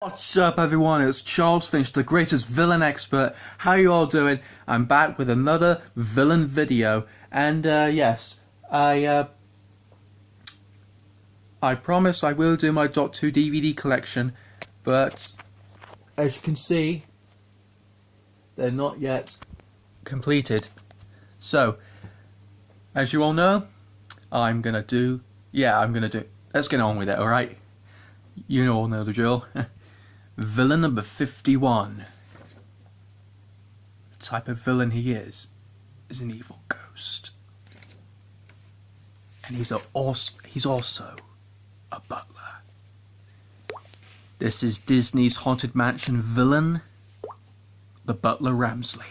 What's up everyone, it's Charles Finch, the greatest villain expert. How you all doing? I'm back with another villain video, and yes, I promise I will do my Doctor Who DVD collection, but as you can see, they're not yet completed. So, as you all know, let's get on with it, alright? You all know the drill. Villain number 51. The type of villain he is an evil ghost. And he's also a butler. This is Disney's Haunted Mansion villain, the butler Ramsley.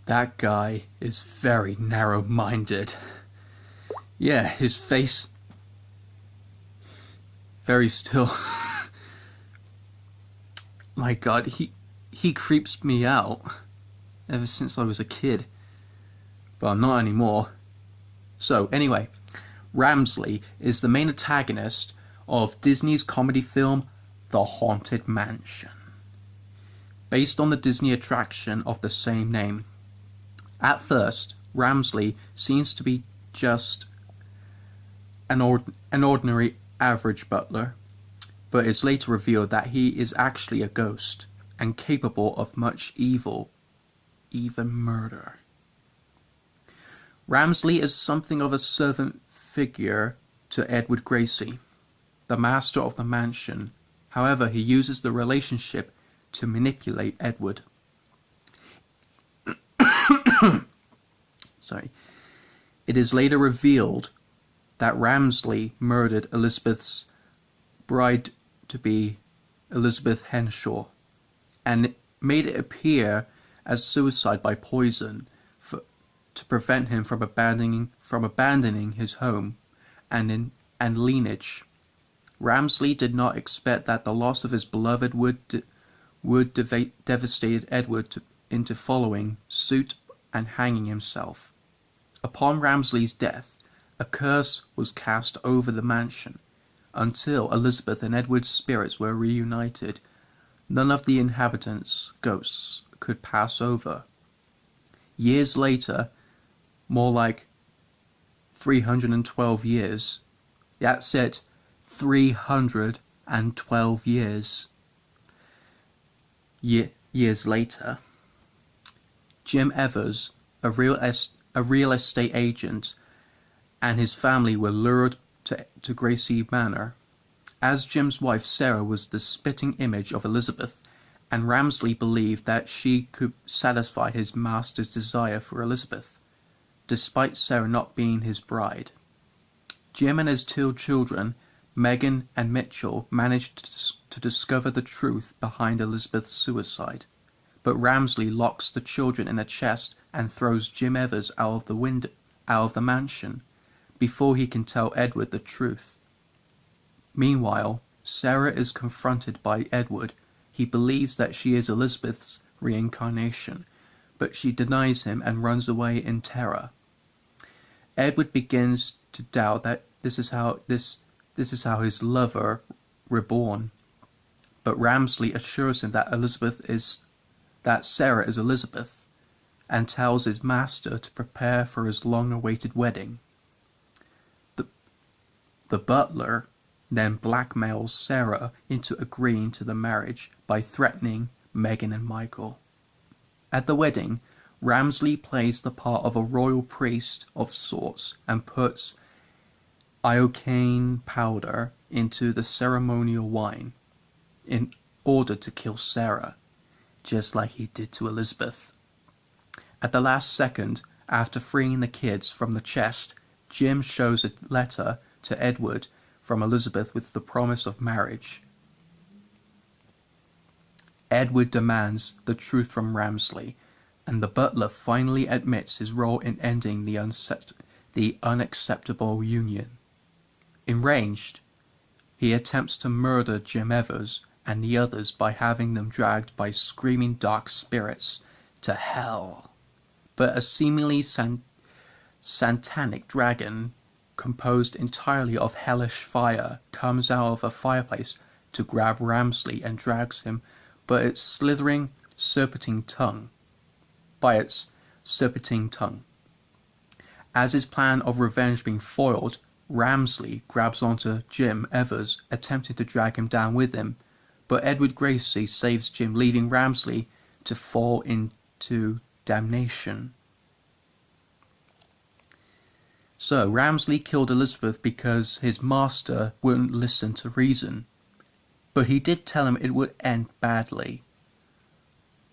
That guy is very narrow-minded. Yeah, his face very still. My God, he creeps me out ever since I was a kid. But not anymore. So, anyway, Ramsley is the main antagonist of Disney's comedy film The Haunted Mansion, based on the Disney attraction of the same name. At first, Ramsley seems to be just an ordinary average butler, but it's later revealed that he is actually a ghost and capable of much evil, even murder. Ramsley is something of a servant figure to Edward Gracie, the master of the mansion. However, he uses the relationship to manipulate Edward. Sorry. It is later revealed that Ramsley murdered Elizabeth's bride-to-be, Elizabeth Henshaw, and made it appear as suicide by poison to prevent him from abandoning his home and lineage. Ramsley did not expect that the loss of his beloved would devastate Edward into following suit and hanging himself. Upon Ramsley's death, a curse was cast over the mansion. Until Elizabeth and Edward's spirits were reunited, none of the inhabitants' ghosts could pass over. Years later, more like 312 years, that's it, 312 years. Years later, Jim Evers, a real estate agent, and his family were lured to Gracie Manor. As Jim's wife Sarah was the spitting image of Elizabeth, and Ramsley believed that she could satisfy his master's desire for Elizabeth, despite Sarah not being his bride. Jim and his two children, Megan and Mitchell, managed to discover the truth behind Elizabeth's suicide. But Ramsley locks the children in a chest and throws Jim Evers out of the mansion before he can tell Edward the truth. Meanwhile, Sarah is confronted by Edward. He believes that she is Elizabeth's reincarnation, but she denies him and runs away in terror. Edward begins to doubt that this is how his lover reborn, but Ramsley assures him that Sarah is Elizabeth, and tells his master to prepare for his long-awaited wedding. The butler then blackmails Sarah into agreeing to the marriage by threatening Meghan and Michael. At the wedding, Ramsley plays the part of a royal priest of sorts and puts iocane powder into the ceremonial wine in order to kill Sarah, just like he did to Elizabeth. At the last second, after freeing the kids from the chest, Jim shows a letter to Edward from Elizabeth with the promise of marriage. Edward demands the truth from Ramsley, and the butler finally admits his role in ending the unacceptable union. Enraged, he attempts to murder Jim Evers and the others by having them dragged by screaming dark spirits to hell. But a seemingly satanic dragon, composed entirely of hellish fire, comes out of a fireplace to grab Ramsley and drags him by its serpentine tongue. As his plan of revenge being foiled, Ramsley grabs onto Jim Evers, attempting to drag him down with him, but Edward Gracie saves Jim, leaving Ramsley to fall into damnation. So, Ramsley killed Elizabeth because his master wouldn't listen to reason. But he did tell him it would end badly,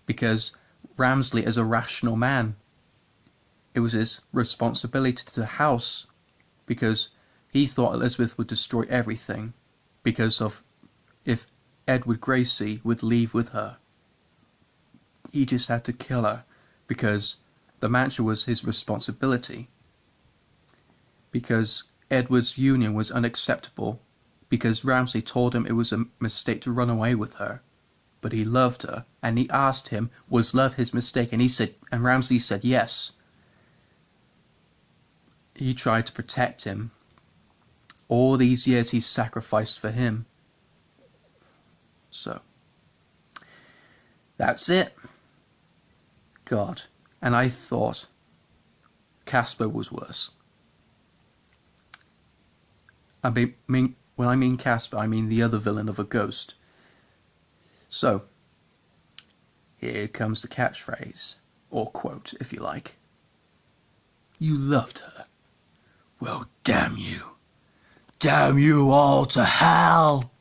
because Ramsley is a rational man. It was his responsibility to the house, because he thought Elizabeth would destroy everything, because of if Edward Gracie would leave with her. He just had to kill her, because the mansion was his responsibility. Because Edward's union was unacceptable, because Ramsley told him it was a mistake to run away with her. But he loved her, and he asked him, was love his mistake? And Ramsley said yes. He tried to protect him. All these years he sacrificed for him. So, that's it. God. And I thought Casper was worse. When I mean Casper, I mean the other villain of a ghost. So, here comes the catchphrase, or quote, if you like. You loved her. Well, damn you. Damn you all to hell.